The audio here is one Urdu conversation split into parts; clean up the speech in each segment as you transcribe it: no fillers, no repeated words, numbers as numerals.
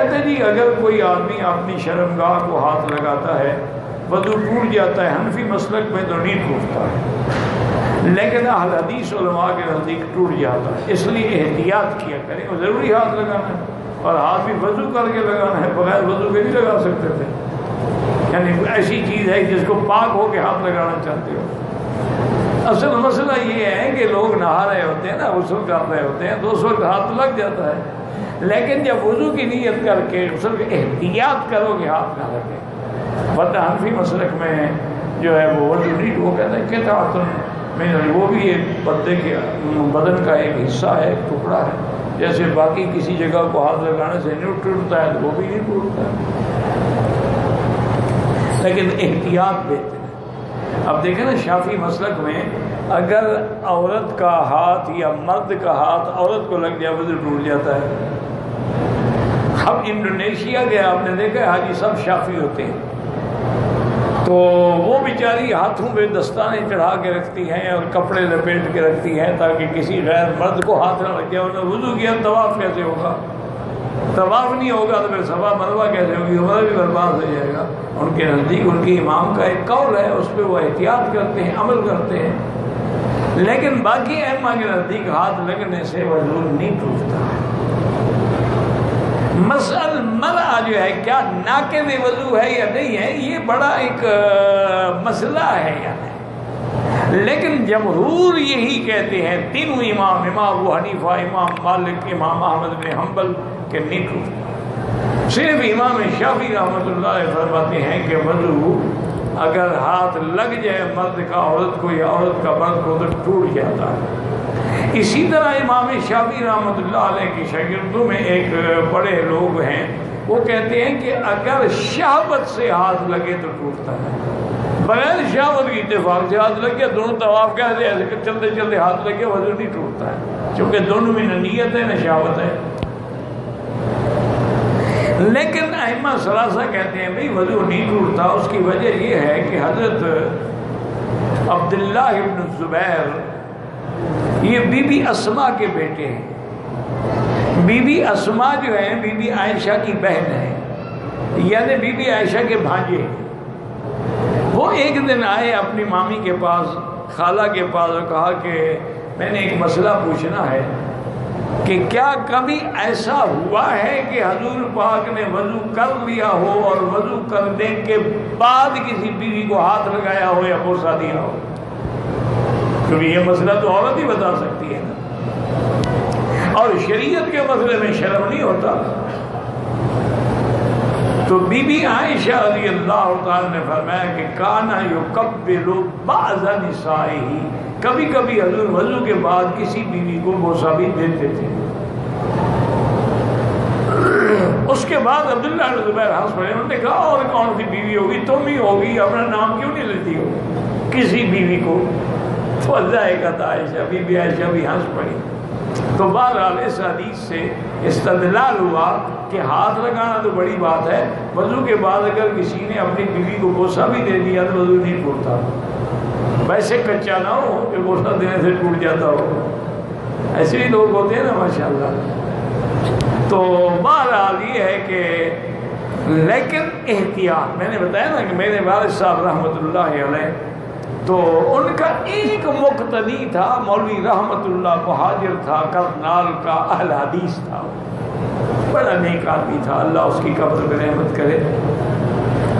کہتے جی اگر کوئی آدمی اپنی شرمگاہ کو ہاتھ لگاتا ہے وضو ٹوٹ جاتا ہے، حنفی مسلک میں تو نہیں ٹوٹتا ہے، لیکن اہل حدیث علماء کے نزدیک ٹوٹ جاتا ہے، اس لیے احتیاط کیا کریں، اور ضروری ہاتھ لگانا ہے، اور ہاتھ بھی وضو کر کے لگانا ہے، بغیر وضو کے نہیں لگا سکتے تھے، یعنی ایسی چیز ہے جس کو پاک ہو کے ہاتھ لگانا چاہتے ہو۔ اصل مسئلہ یہ ہے کہ لوگ نہا رہے ہوتے ہیں نا، غسل کر رہے ہوتے ہیں تو اس وقت ہاتھ لگ جاتا ہے، لیکن جب وضو کی نیت کر کے غسل کی احتیاط کرو کہ ہاتھ نہ لگے، ورنہ حنفی مسلک میں جو ہے وہ وضو نہیں، وہ کہتے ہیں کہ وہ بھی ایک بندے کے بدن کا ایک حصہ ہے، ایک ٹکڑا ہے، جیسے باقی کسی جگہ کو ہاتھ لگانے سے نہیں ٹوٹتا ہے تو وہ بھی نہیں ٹوٹتا ہے، لیکن احتیاط بہتر ہے۔ اب دیکھیں نا شافعی مسلک میں اگر عورت کا ہاتھ یا مرد کا ہاتھ عورت کو لگ جائے وضو ٹوٹ جاتا ہے۔ اب انڈونیشیا کے آپ نے دیکھا ہے حاجی سب شافعی ہوتے ہیں، تو وہ بیچاری ہاتھوں پہ دستانے چڑھا کے رکھتی ہیں اور کپڑے لپیٹ کے رکھتی ہیں تاکہ کسی غیر مرد کو ہاتھ نہ لگ جائے۔ انہوں نے وضو کیا، طواف کیسے ہوگا؟ طواف نہیں ہوگا تو پھر صفا مروہ کیسے ہوگی؟ عمرہ بھی برباد ہو جائے گا۔ ان کے نزدیک ان کے امام کا ایک قول ہے، اس پہ وہ احتیاط کرتے ہیں، عمل کرتے ہیں، لیکن باقی ائمہ کے نزدیک ہاتھ لگنے سے وضو نہیں ٹوٹتا۔ مسئلہ مرأة جو ہے کیا ناقض وضو ہے یا نہیں ہے، یہ بڑا ایک مسئلہ ہے یعنی، لیکن جمہور یہی کہتے ہیں، تینوں امام ابو حنیفہ، امام مالک، امام احمد بن حنبل کہ نہیں ٹوٹتا۔ صرف امام شافعی رحمۃ اللہ علیہ فرماتے ہیں کہ وضو اگر ہاتھ لگ جائے مرد کا عورت کو یا عورت کا مرد کو تو ٹوٹ جاتا ہے۔ اسی طرح امام شافعی رحمۃ اللہ علیہ کی شاگردوں میں ایک بڑے لوگ ہیں، وہ کہتے ہیں کہ اگر شہوت سے ہاتھ لگے تو ٹوٹتا ہے، بغیر شہوت کی اتفاق سے ہاتھ لگ گیا، دونوں طواف کہتے ہیں ایسے کہ چلتے چلتے ہاتھ لگ گیا، وضو نہیں ٹوٹتا ہے، چونکہ دونوں میں نہ نیت ہے نہ شہوت ہے۔ لیکن ائمہ ثلاثہ کہتے ہیں بھئی وضو نہیں ٹوٹتا، اس کی وجہ یہ ہے کہ حضرت عبداللہ ابن الزبیر یہ بی بی اسماء کے بیٹے ہیں۔ بی بی اسماء جو ہیں بی بی عائشہ کی بہن ہیں، یعنی بی بی عائشہ کے بھانجے ہیں۔ وہ ایک دن آئے اپنی مامی کے پاس، خالہ کے پاس، اور کہا کہ میں نے ایک مسئلہ پوچھنا ہے کہ کیا کبھی ایسا ہوا ہے کہ حضور پاک نے وضو کر لیا ہو اور وضو کرنے کے بعد کسی بیوی کو ہاتھ لگایا ہو یا بوسہ دیا ہو؟ کیونکہ یہ مسئلہ تو عورت ہی بتا سکتی ہے نا، اور شریعت کے مسئلے میں شرم نہیں ہوتا۔ تو بی بی عائشہ رضی اللہ تعالی نے فرمایا کہ کانا یقبل بعض نسائہ، کبھی کبھی حضور وضو کے بعد کسی بیوی کو بوسہ بھی دیتے تھے۔ اس کے بعد عبداللہ بن زبیر ہنس پڑے، انہوں نے کہا اور کون سی بیوی ہوگی؟ تم ہی ہوگی، اپنا نام کیوں نہیں لیتی ہو کسی بیوی کو؟ تو اللہ کہتا عائشہ، بی بی عائشہ بھی ہنس پڑی۔ تو بہرحال اس حدیث سے استدلال ہوا کہ ہاتھ لگانا تو بڑی بات ہے، وضو کے بعد اگر کسی نے اپنی بیوی کو بوسہ بھی دے دیا تو وضو نہیں ٹوٹتا، ویسے کچا نہ ہو کہ بوسہ دینے سے ٹوٹ جاتا ہو، ایسے ہی لوگ ہوتے ہیں نا ماشاءاللہ۔ تو بہرحال یہ ہے کہ لیکن احتیاط، میں نے بتایا نا کہ میرے والد صاحب رحمۃ اللہ علیہ تو ان کا ایک مقتدی تھا مولوی رحمت اللہ، مہاجر تھا، کرنال کا، اہل حدیث تھا، بڑا نیک آدمی تھا، اللہ اس کی قبر میں رحمت کرے۔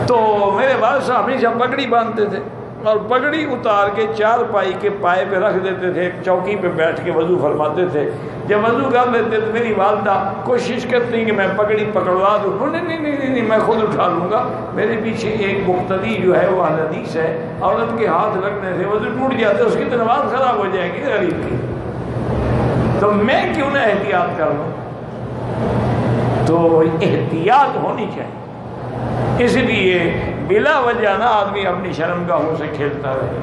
تو میرے والد صاحب ہمیشہ پگڑی باندھتے تھے اور پگڑی اتار کے چار پائی کے پائے پہ رکھ دیتے تھے، ایک چوکی پہ بیٹھ کے وضو فرماتے تھے۔ جب وضو کر لیتے تو میری والدہ کوشش کرتی کہ میں پگڑی پکڑوا دوں، نہیں میں خود اٹھا لوں گا۔ میرے پیچھے ایک مقتدی جو ہے وہ اہل حدیث ہے، عورت کے ہاتھ لگنے سے وضو ٹوٹ جاتے، اس کی تو نماز خراب ہو جائے گی غریب کی، تو میں کیوں نہ احتیاط کر لوں؟ تو احتیاط ہونی چاہیے، اس لیے بلا وجہ نہ آدمی اپنی شرمگاہوں سے کھیلتا رہے۔